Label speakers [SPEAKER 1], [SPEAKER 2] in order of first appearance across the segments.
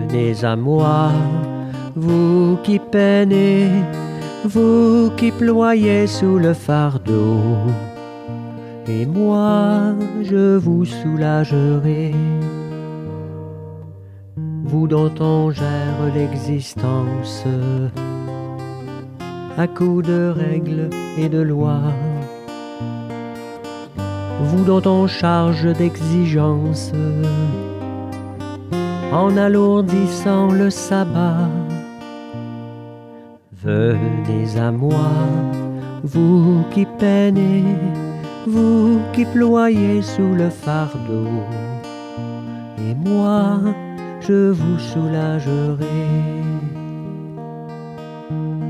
[SPEAKER 1] Venez à moi, vous qui peinez, vous qui ployez sous le fardeau, et moi je vous soulagerai. Vous dont on gère l'existence à coups de règles et de lois, vous dont on charge d'exigences en alourdissant le sabbat. Venez à moi, vous qui peinez, vous qui ployez sous le fardeau, et moi je vous soulagerai.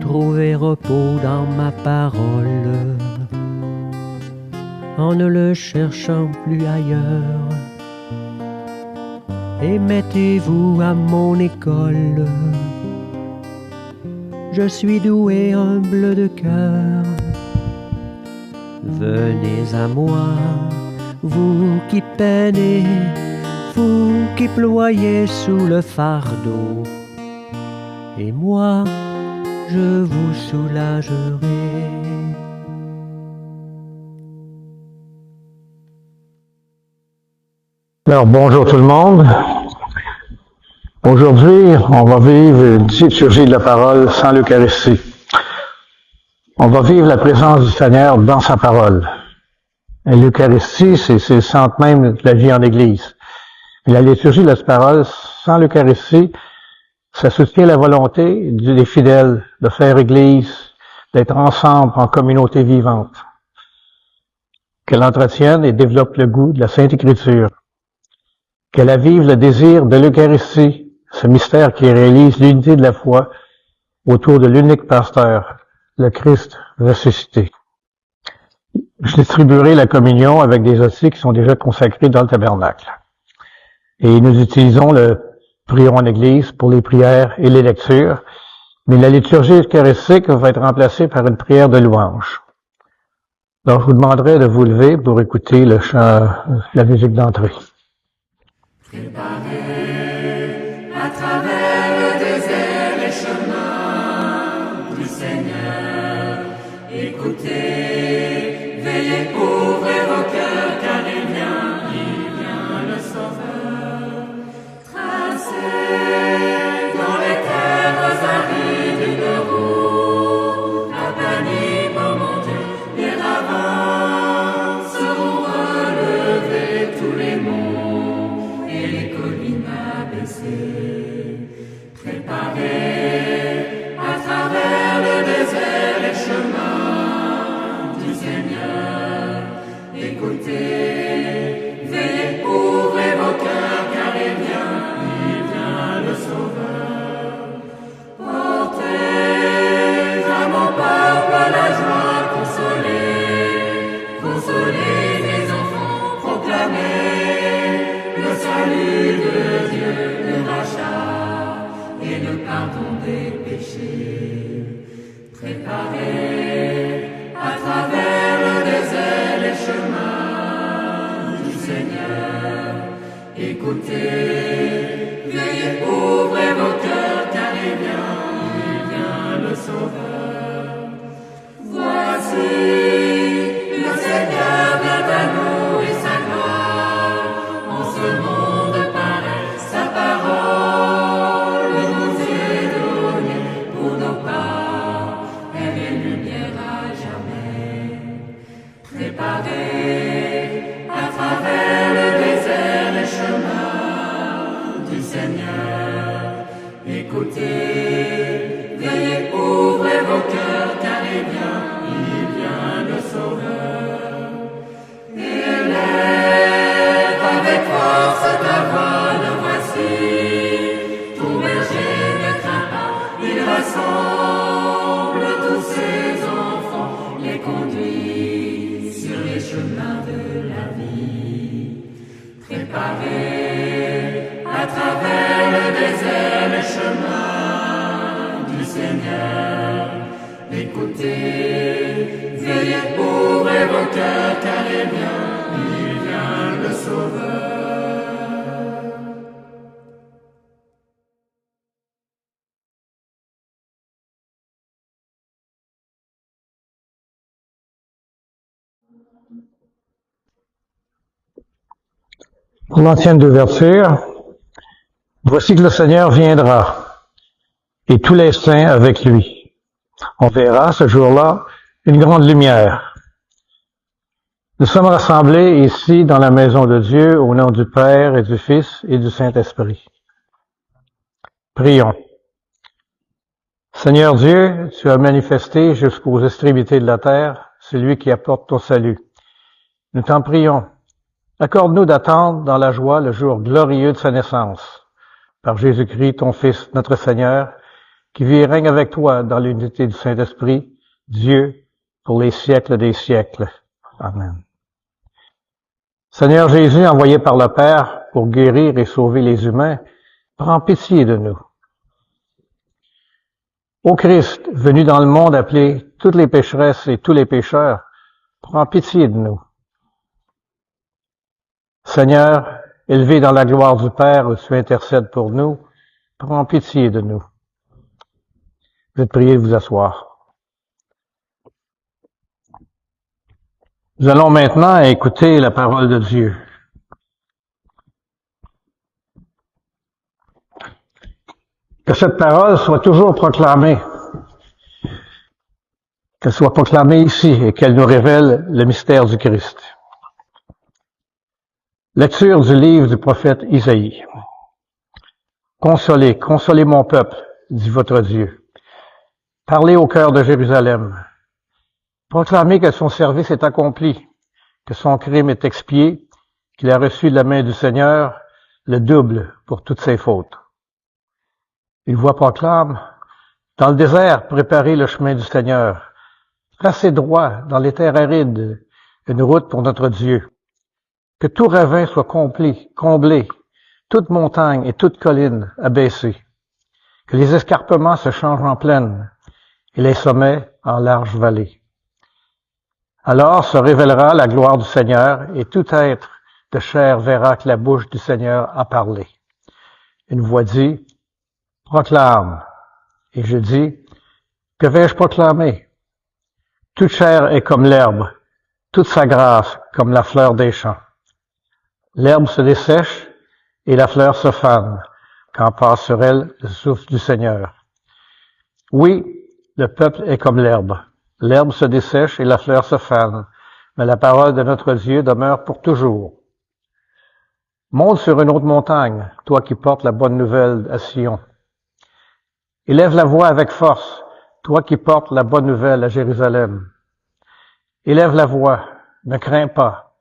[SPEAKER 1] Trouvez repos dans ma parole, en ne le cherchant plus ailleurs, et mettez-vous à mon école. Je suis doué, humble de cœur. Venez à moi, vous qui peinez, vous qui ployez sous le fardeau, et moi je vous soulagerai.
[SPEAKER 2] Alors bonjour tout le monde. Aujourd'hui, on va vivre une liturgie de la parole sans l'Eucharistie. On va vivre la présence du Seigneur dans sa parole. Et l'Eucharistie, c'est le centre même de la vie en Église. Et la liturgie de la parole sans l'Eucharistie, ça soutient la volonté des fidèles de faire Église, d'être ensemble en communauté vivante. Qu'elle entretienne et développe le goût de la Sainte Écriture. Qu'elle avive le désir de l'Eucharistie, ce mystère qui réalise l'unité de la foi autour de l'unique pasteur, le Christ ressuscité. Je distribuerai la communion avec des hosties qui sont déjà consacrées dans le tabernacle. Et nous utilisons le prions en Église pour les prières et les lectures, mais la liturgie eucharistique va être remplacée par une prière de louange. Donc je vous demanderai de vous lever pour écouter le chant, la musique d'entrée.
[SPEAKER 3] Préparez à travers le désert les chemins du Seigneur. Écoutez, veillez, ouvrez vos cœurs, car il vient le Sauveur. Tracez dans les terres arides une route aplanie par mon Dieu. Les ravins seront relevés, tous les monts et les collines abaissées. Préparez à travers le désert les chemins du Seigneur. Écoutez, veillez, ouvrez vos cœurs, car il vient le Sauveur. Portez à mon peuple la joie, consolez les enfants, proclamez le salut de Dieu, le rachat et le pardon des péchés. Préparez à travers le désert les chemins du Seigneur. Écoutez, veillez, ouvrez vos cœurs, car il vient le Sauveur. Voici, le Seigneur vient à nous et sa gloire en ce monde paraît. Sa parole nous est donnée pour nos pas, elle est lumière à jamais. Préparez à travers le désert les chemins du Seigneur. Écoutez, veillez, ouvrez vos cœurs, car il vient le Sauveur. Élève avec force ta voix, le voici. Ton berger ne craint pas, il rassemble tous ses enfants, les conduit sur les chemins de la vie. Préparez à travers le désert les chemins du Seigneur. Écoutez, veillez, ouvrez vos cœurs, car il vient le Sauveur.
[SPEAKER 2] Pour l'antienne d'ouverture, voici que le Seigneur viendra, et tous les saints avec lui. On verra ce jour-là une grande lumière. Nous sommes rassemblés ici dans la maison de Dieu au nom du Père et du Fils et du Saint-Esprit. Prions. Seigneur Dieu, tu as manifesté jusqu'aux extrémités de la terre celui qui apporte ton salut. Nous t'en prions. Accorde-nous d'attendre dans la joie le jour glorieux de sa naissance. Par Jésus-Christ, ton Fils, notre Seigneur, qui vit et règne avec toi dans l'unité du Saint-Esprit, Dieu, pour les siècles des siècles. Amen. Seigneur Jésus, envoyé par le Père pour guérir et sauver les humains, prends pitié de nous. Ô Christ, venu dans le monde appeler toutes les pécheresses et tous les pécheurs, prends pitié de nous. Seigneur, élevé dans la gloire du Père où tu intercèdes pour nous, prends pitié de nous. Je vais te prier de vous asseoir. Nous allons maintenant écouter la parole de Dieu. Que cette parole soit toujours proclamée, qu'elle soit proclamée ici et qu'elle nous révèle le mystère du Christ. Lecture du livre du prophète Isaïe. Consolez, consolez mon peuple, dit votre Dieu. Parlez au cœur de Jérusalem. Proclamez que son service est accompli, que son crime est expié, qu'il a reçu de la main du Seigneur le double pour toutes ses fautes. Une voix proclame, dans le désert, préparez le chemin du Seigneur. Tracez droit dans les terres arides une route pour notre Dieu. Que tout ravin soit comblé, toute montagne et toute colline abaissée. Que les escarpements se changent en plaine et les sommets en larges vallées. Alors se révélera la gloire du Seigneur et tout être de chair verra que la bouche du Seigneur a parlé. Une voix dit, proclame. Et je dis, que vais-je proclamer? Toute chair est comme l'herbe, toute sa grâce comme la fleur des champs. L'herbe se dessèche et la fleur se fane, quand passe sur elle le souffle du Seigneur. Oui, le peuple est comme l'herbe. L'herbe se dessèche et la fleur se fane, mais la parole de notre Dieu demeure pour toujours. Monte sur une haute montagne, toi qui portes la bonne nouvelle à Sion. Élève la voix avec force, toi qui portes la bonne nouvelle à Jérusalem. Élève la voix, ne crains pas.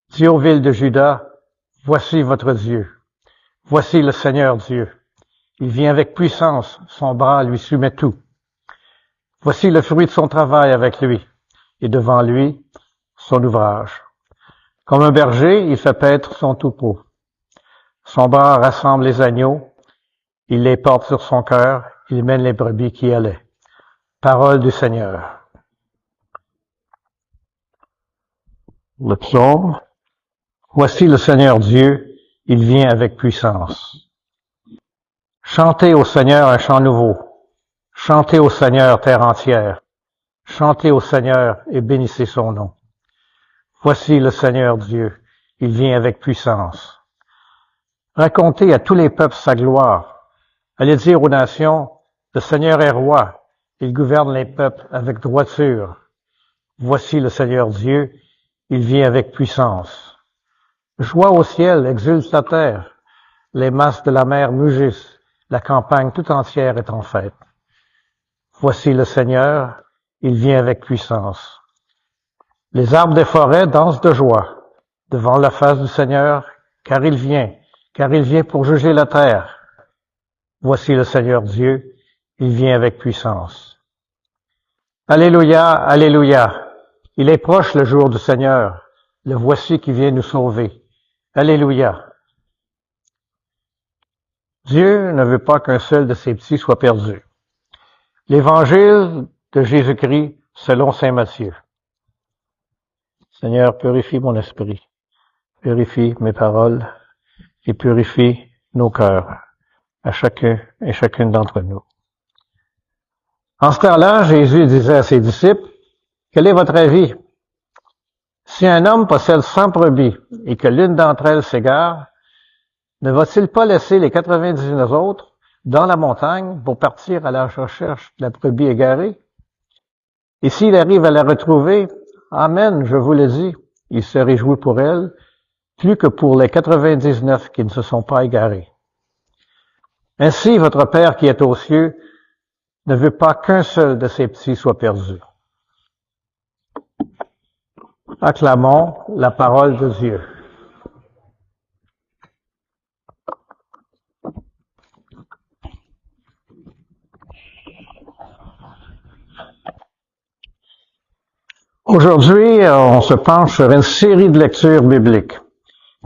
[SPEAKER 2] Dis aux villes de Juda, voici votre Dieu. Voici le Seigneur Dieu. Il vient avec puissance, son bras lui soumet tout. Voici le fruit de son travail avec lui, et devant lui, son ouvrage. Comme un berger, il fait paître son troupeau. Son bras rassemble les agneaux, il les porte sur son cœur, il mène les brebis qui allaient. Parole du Seigneur. Le psaume. Voici le Seigneur Dieu, il vient avec puissance. Chantez au Seigneur un chant nouveau. Chantez au Seigneur terre entière. Chantez au Seigneur et bénissez son nom. Voici le Seigneur Dieu, il vient avec puissance. Racontez à tous les peuples sa gloire. Allez dire aux nations, le Seigneur est roi, il gouverne les peuples avec droiture. Voici le Seigneur Dieu, il vient avec puissance. Joie au ciel, exulte la terre. Les masses de la mer mugissent, la campagne tout entière est en fête. Voici le Seigneur, il vient avec puissance. Les arbres des forêts dansent de joie devant la face du Seigneur, car il vient pour juger la terre. Voici le Seigneur Dieu, il vient avec puissance. Alléluia, alléluia. Il est proche le jour du Seigneur. Le voici qui vient nous sauver. Alléluia. Dieu ne veut pas qu'un seul de ses petits soit perdu. L'Évangile de Jésus-Christ selon saint Matthieu. Seigneur, purifie mon esprit, purifie mes paroles et purifie nos cœurs, à chacun et chacune d'entre nous. En ce temps-là, Jésus disait à ses disciples, « Quel est votre avis? Si un homme possède 100 brebis et que l'une d'entre elles s'égare, ne va-t-il pas laisser les 99 autres dans la montagne pour partir à la recherche de la brebis égarée? Et s'il arrive à la retrouver, amen, je vous le dis, il se réjouit pour elle, plus que pour les 99 qui ne se sont pas égarés. Ainsi, votre Père qui est aux cieux ne veut pas qu'un seul de ses petits soit perdu. Acclamons la parole de Dieu. Aujourd'hui, on se penche sur une série de lectures bibliques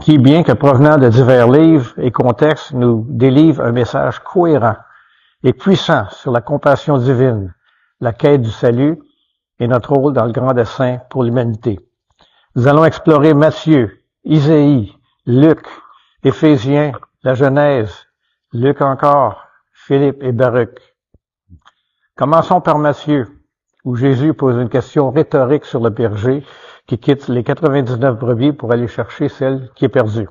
[SPEAKER 2] qui, bien que provenant de divers livres et contextes, nous délivrent un message cohérent et puissant sur la compassion divine, la quête du salut et notre rôle dans le grand dessein pour l'humanité. Nous allons explorer Matthieu, Isaïe, Luc, Éphésiens, la Genèse, Luc encore, Philippe et Baruch. Commençons par Matthieu, où Jésus pose une question rhétorique sur le berger qui quitte les 99 brebis pour aller chercher celle qui est perdue.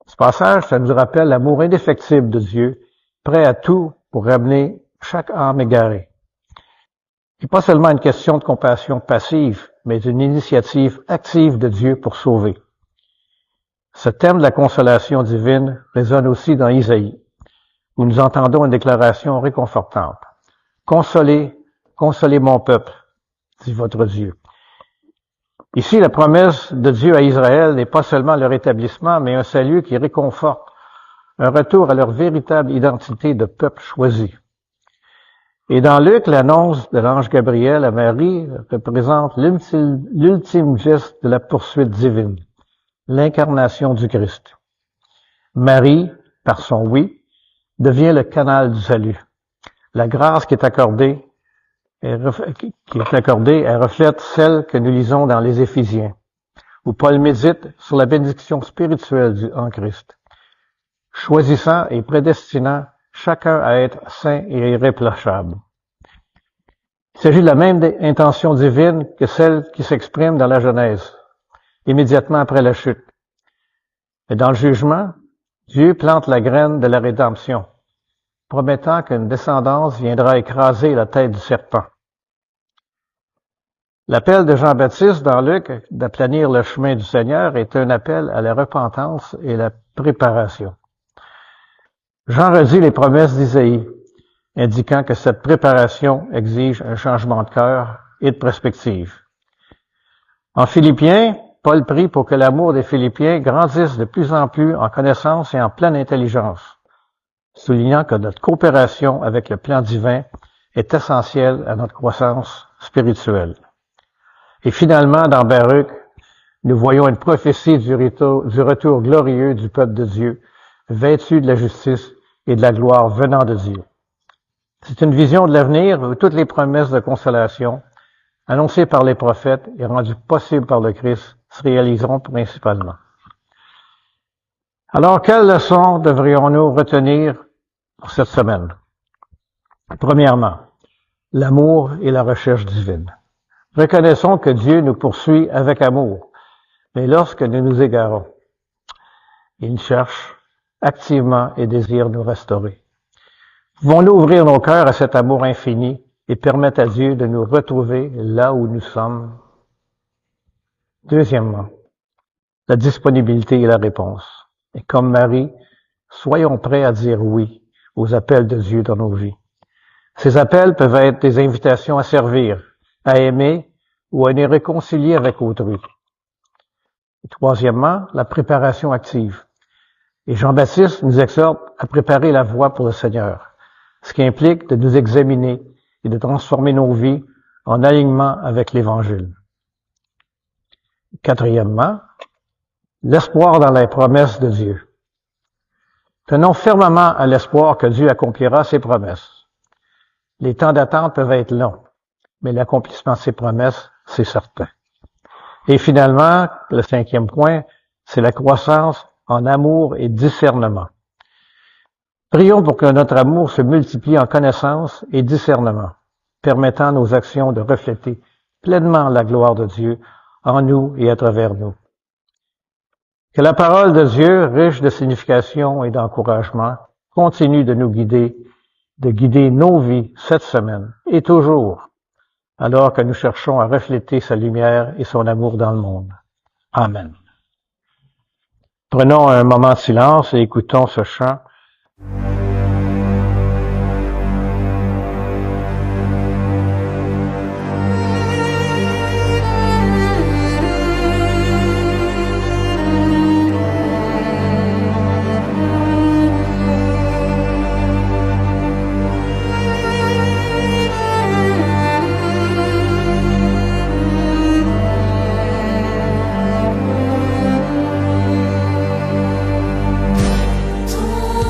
[SPEAKER 2] Ce passage, ça nous rappelle l'amour indéfectible de Dieu, prêt à tout pour ramener chaque âme égarée. Ce n'est pas seulement une question de compassion passive, mais une initiative active de Dieu pour sauver. Ce thème de la consolation divine résonne aussi dans Isaïe, où nous entendons une déclaration réconfortante. Consolez, consolez mon peuple, dit votre Dieu. Ici, la promesse de Dieu à Israël n'est pas seulement le rétablissement, mais un salut qui réconforte, un retour à leur véritable identité de peuple choisi. Et dans Luc, l'annonce de l'ange Gabriel à Marie représente l'ultime geste de la poursuite divine, l'incarnation du Christ. Marie, par son oui, devient le canal du salut. La grâce qui est accordée, elle reflète celle que nous lisons dans les Éphésiens, où Paul médite sur la bénédiction spirituelle en Christ, choisissant et prédestinant chacun à être saint et irréprochable. Il s'agit de la même intention divine que celle qui s'exprime dans la Genèse, immédiatement après la chute. Et dans le jugement, Dieu plante la graine de la rédemption, promettant qu'une descendance viendra écraser la tête du serpent. L'appel de Jean-Baptiste dans Luc d'aplanir le chemin du Seigneur est un appel à la repentance et la préparation. Jean redit les promesses d'Isaïe, indiquant que cette préparation exige un changement de cœur et de perspective. En Philippiens, Paul prie pour que l'amour des Philippiens grandisse de plus en plus en connaissance et en pleine intelligence, soulignant que notre coopération avec le plan divin est essentielle à notre croissance spirituelle. Et finalement, dans Baruch, nous voyons une prophétie du retour glorieux du peuple de Dieu, vêtu de la justice et de la gloire venant de Dieu. C'est une vision de l'avenir où toutes les promesses de consolation, annoncées par les prophètes et rendues possibles par le Christ, se réaliseront principalement. Alors, quelles leçons devrions-nous retenir pour cette semaine? Premièrement, l'amour et la recherche divine. Reconnaissons que Dieu nous poursuit avec amour, mais lorsque nous nous égarons, il cherche activement et désire nous restaurer. Pouvons-nous ouvrir nos cœurs à cet amour infini et permettre à Dieu de nous retrouver là où nous sommes? Deuxièmement, la disponibilité et la réponse. Et comme Marie, soyons prêts à dire oui aux appels de Dieu dans nos vies. Ces appels peuvent être des invitations à servir, à aimer ou à nous réconcilier avec autrui. Et troisièmement, la préparation active. Et Jean-Baptiste nous exhorte à préparer la voie pour le Seigneur, ce qui implique de nous examiner et de transformer nos vies en alignement avec l'Évangile. Quatrièmement, l'espoir dans les promesses de Dieu. Tenons fermement à l'espoir que Dieu accomplira ses promesses. Les temps d'attente peuvent être longs, mais l'accomplissement de ses promesses, c'est certain. Et finalement, le cinquième point, c'est la croissance en amour et discernement. Prions pour que notre amour se multiplie en connaissance et discernement, permettant à nos actions de refléter pleinement la gloire de Dieu en nous et à travers nous. Que la parole de Dieu, riche de signification et d'encouragement, continue de nous guider, de guider nos vies cette semaine et toujours, alors que nous cherchons à refléter sa lumière et son amour dans le monde. Amen. Prenons un moment de silence et écoutons ce chant.
[SPEAKER 3] Ton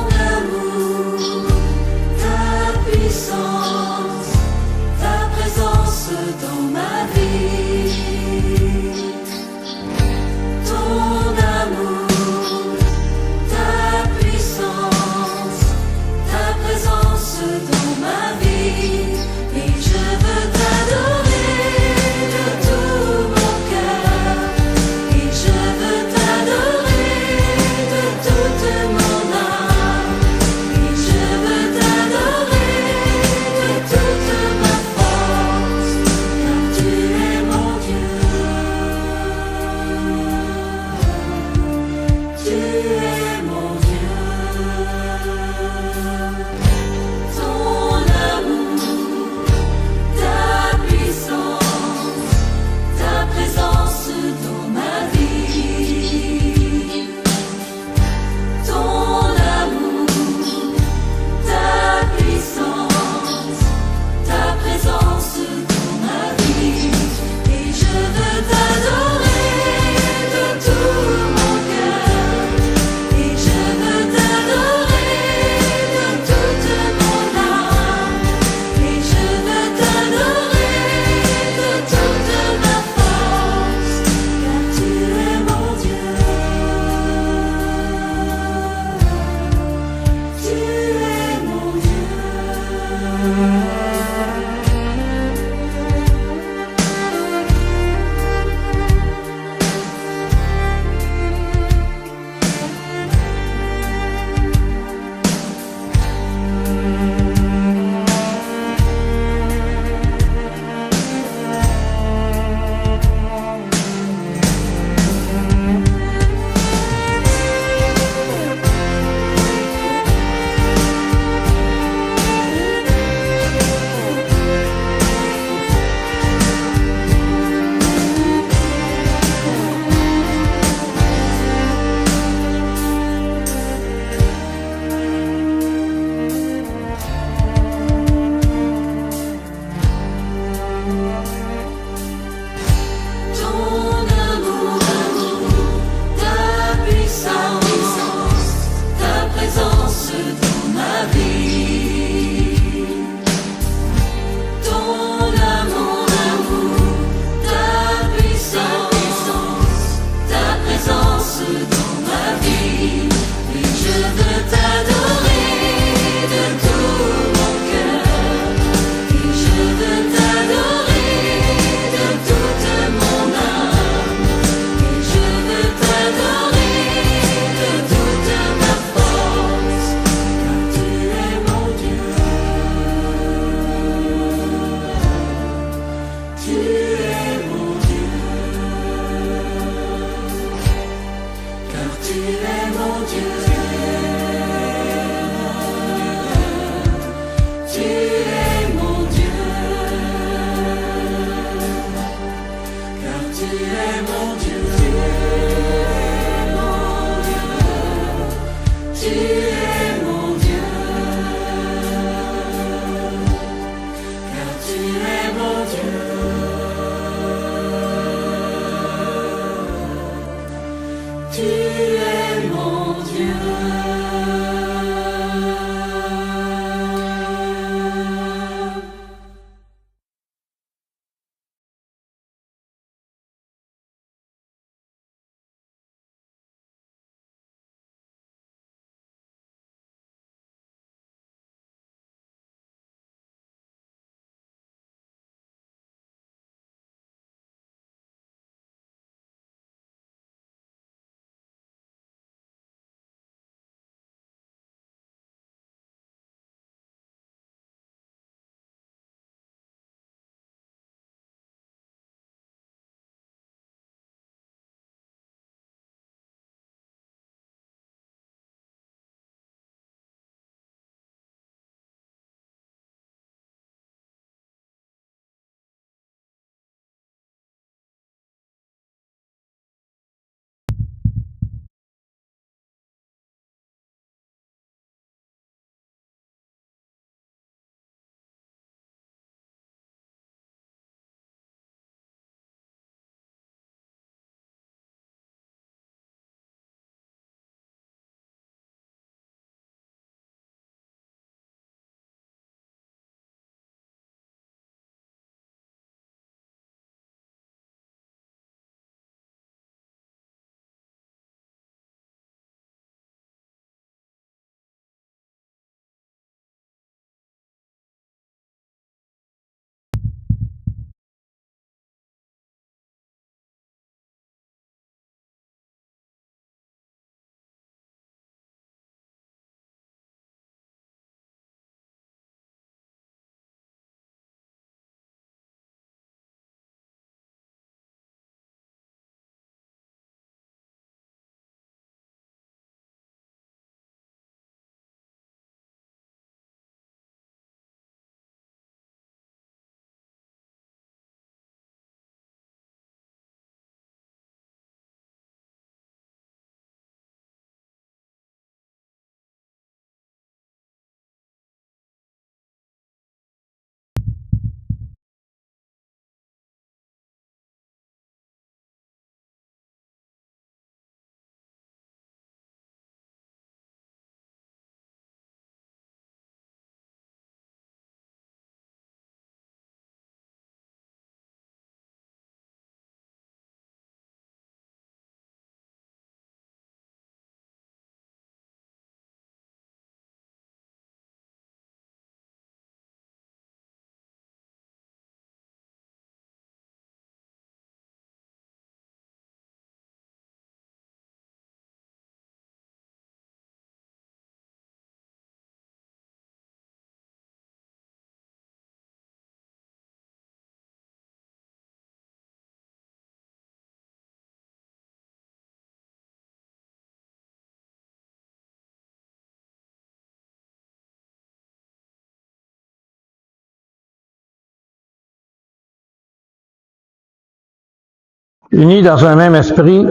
[SPEAKER 2] Unis dans un même esprit,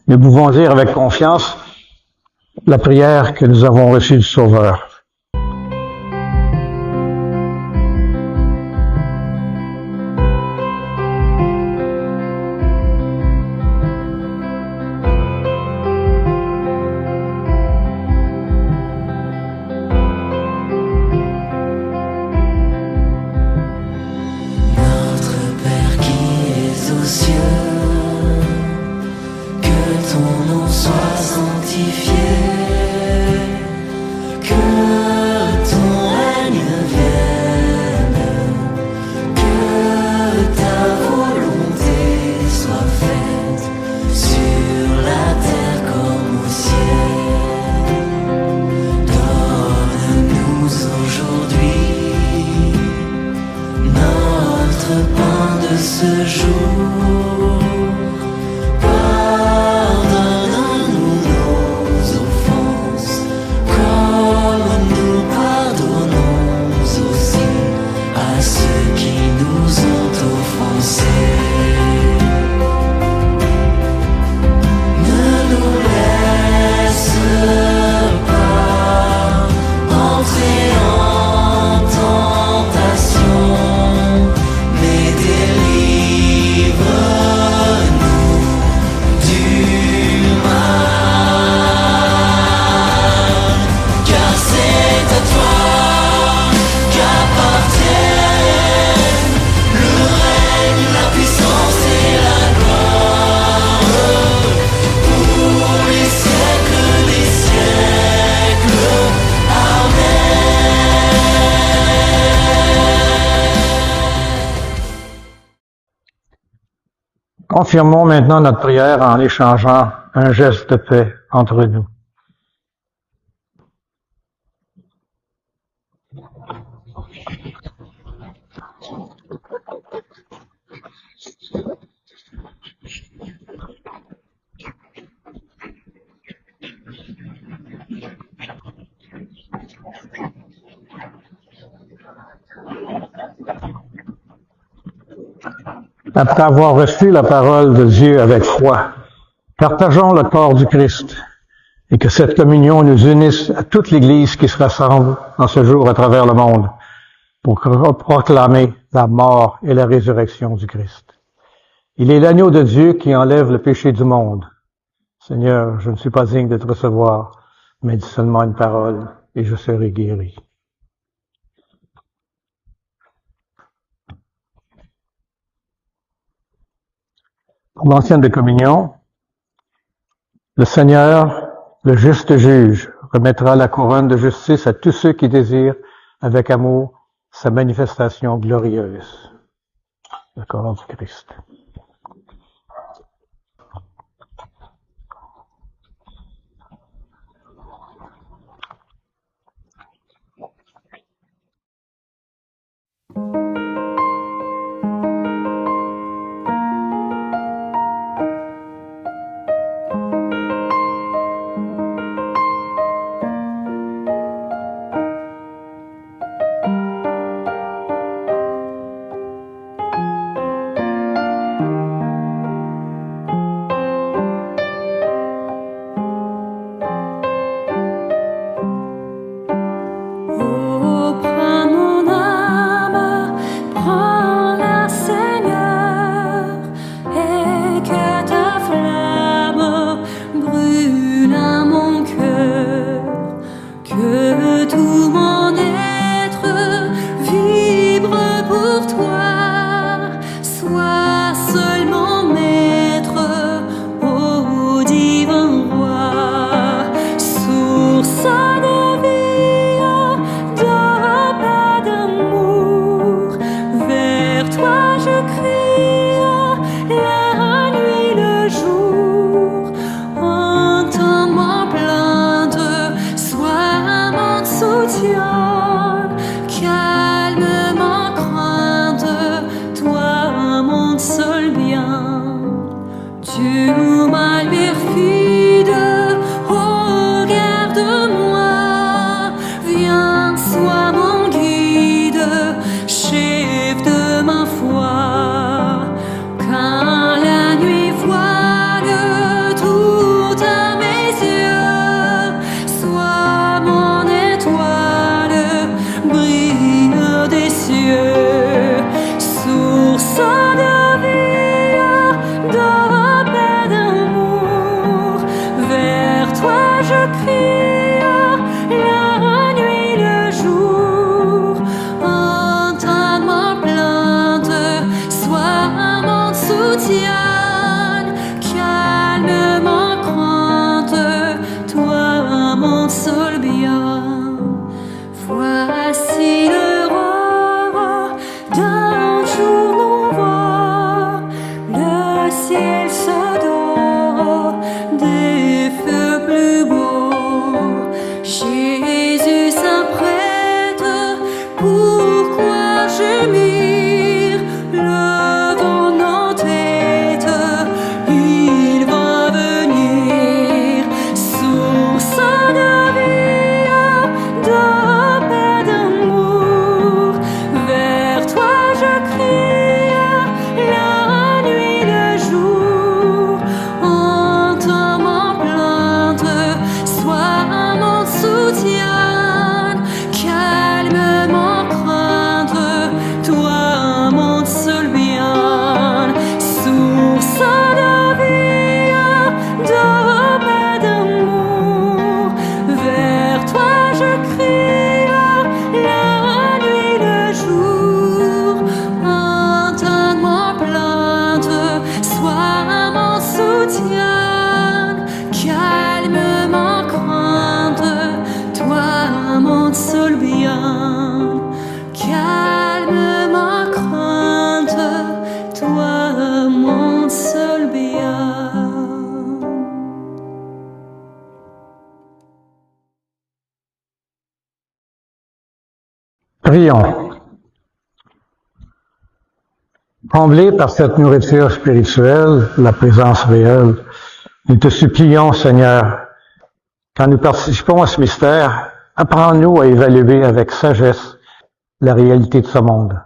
[SPEAKER 2] nous pouvons dire avec confiance la prière que nous avons reçue du Sauveur. Confirmons maintenant notre prière en échangeant un geste de paix entre nous. Après avoir reçu la parole de Dieu avec foi, partageons le corps du Christ et que cette communion nous unisse à toute l'Église qui se rassemble en ce jour à travers le monde pour proclamer la mort et la résurrection du Christ. Il est l'agneau de Dieu qui enlève le péché du monde. Seigneur, je ne suis pas digne de te recevoir, mais dis seulement une parole et je serai guéri. Pour l'ancienne de communion, le Seigneur, le juste juge, remettra la couronne de justice à tous ceux qui désirent avec amour sa manifestation glorieuse. Le corps du Christ.
[SPEAKER 4] cieux, source de vie, de paix, d'amour. Vers toi je crie, la nuit, le jour. Entends ma plainte, sois mon soutien. Calme ma crainte, toi mon seul bien. Voici l'aurore d'un jour nouveau, le ciel se dort des feux plus beaux. Jésus s'apprête, pourquoi gémir? Levons nos têtes, il va venir, source de vie, de paix, d'amour. Vers toi je crie, la nuit, le jour. Entends ma plainte, sois mon soutien. Calme ma crainte, toi mon seul bien. Source de vie, de paix, d'amour. Vers toi je crie, la nuit, le jour. Entends ma plainte, sois mon soutien. Calme ma crainte, toi mon seul bien. Calme ma crainte, toi mon seul bien.
[SPEAKER 2] Prions. Comblés par cette nourriture spirituelle, la présence réelle, nous te supplions, Seigneur, quand nous participons à ce mystère, apprends-nous à évaluer avec sagesse la réalité de ce monde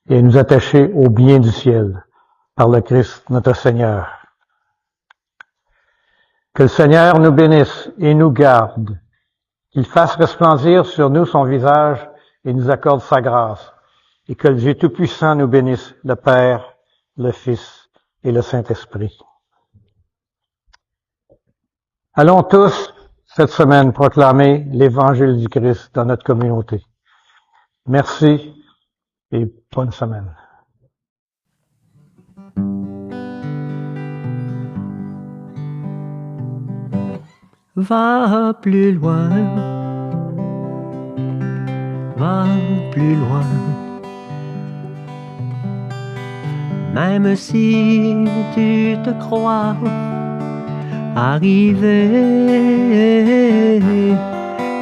[SPEAKER 2] et à nous attacher au bien du ciel par le Christ notre Seigneur. Que le Seigneur nous bénisse et nous garde, qu'il fasse resplendir sur nous son visage et nous accorde sa grâce, et que le Dieu Tout-Puissant nous bénisse, le Père, le Fils et le Saint-Esprit. Allons tous, cette semaine, proclamer l'Évangile du Christ dans notre communauté. Merci et bonne semaine.
[SPEAKER 1] Va plus loin, va plus loin. Même si tu te crois arrivé,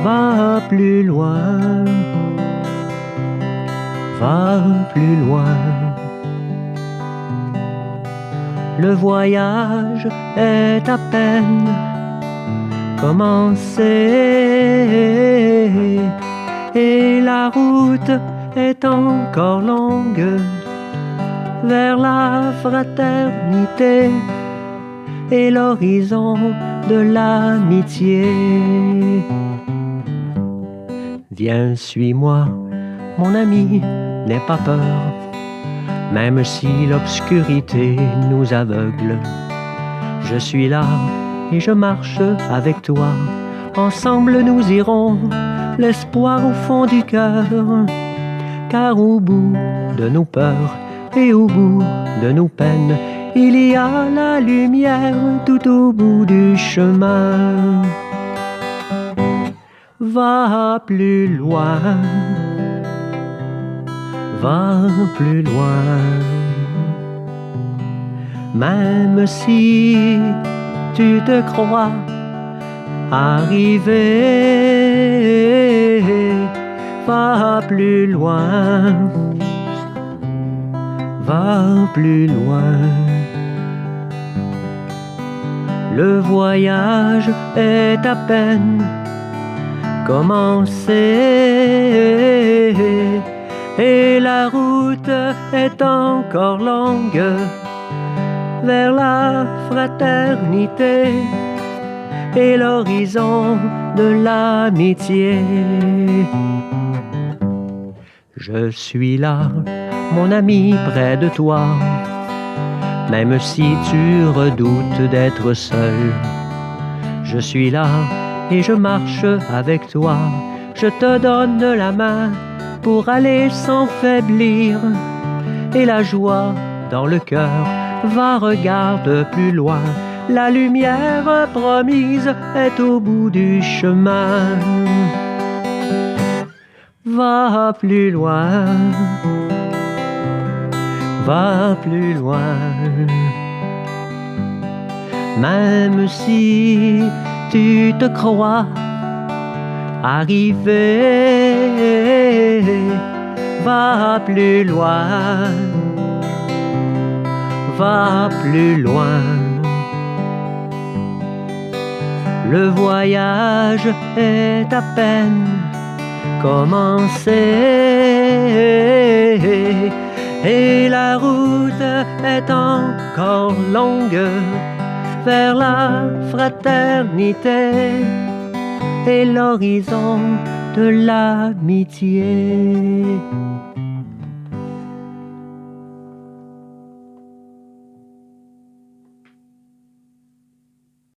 [SPEAKER 1] va plus loin, va plus loin. Le voyage est à peine commencé et la route est encore longue vers la fraternité et l'horizon de l'amitié. Viens, suis-moi, mon ami, n'aie pas peur, même si l'obscurité nous aveugle. Je suis là et je marche avec toi. Ensemble nous irons, l'espoir au fond du cœur. Car au bout de nos peurs et au bout de nos peines, il y a la lumière tout au bout du chemin. Va plus loin, va plus loin. Même si tu te crois arrivé, va plus loin, va plus loin. Le voyage est à peine commencé et la route est encore longue vers la fraternité et l'horizon de l'amitié. Je suis là, mon ami, près de toi, même si tu redoutes d'être seul. Je suis là et je marche avec toi. Je te donne la main pour aller sans faiblir. Et la joie dans le cœur va, regarde plus loin. La lumière promise est au bout du chemin. Va plus loin, va plus loin. Même si tu te crois arrivé, va plus loin, va plus loin. Le voyage est à peine commencé et la route est encore longue vers la fraternité et l'horizon de l'amitié.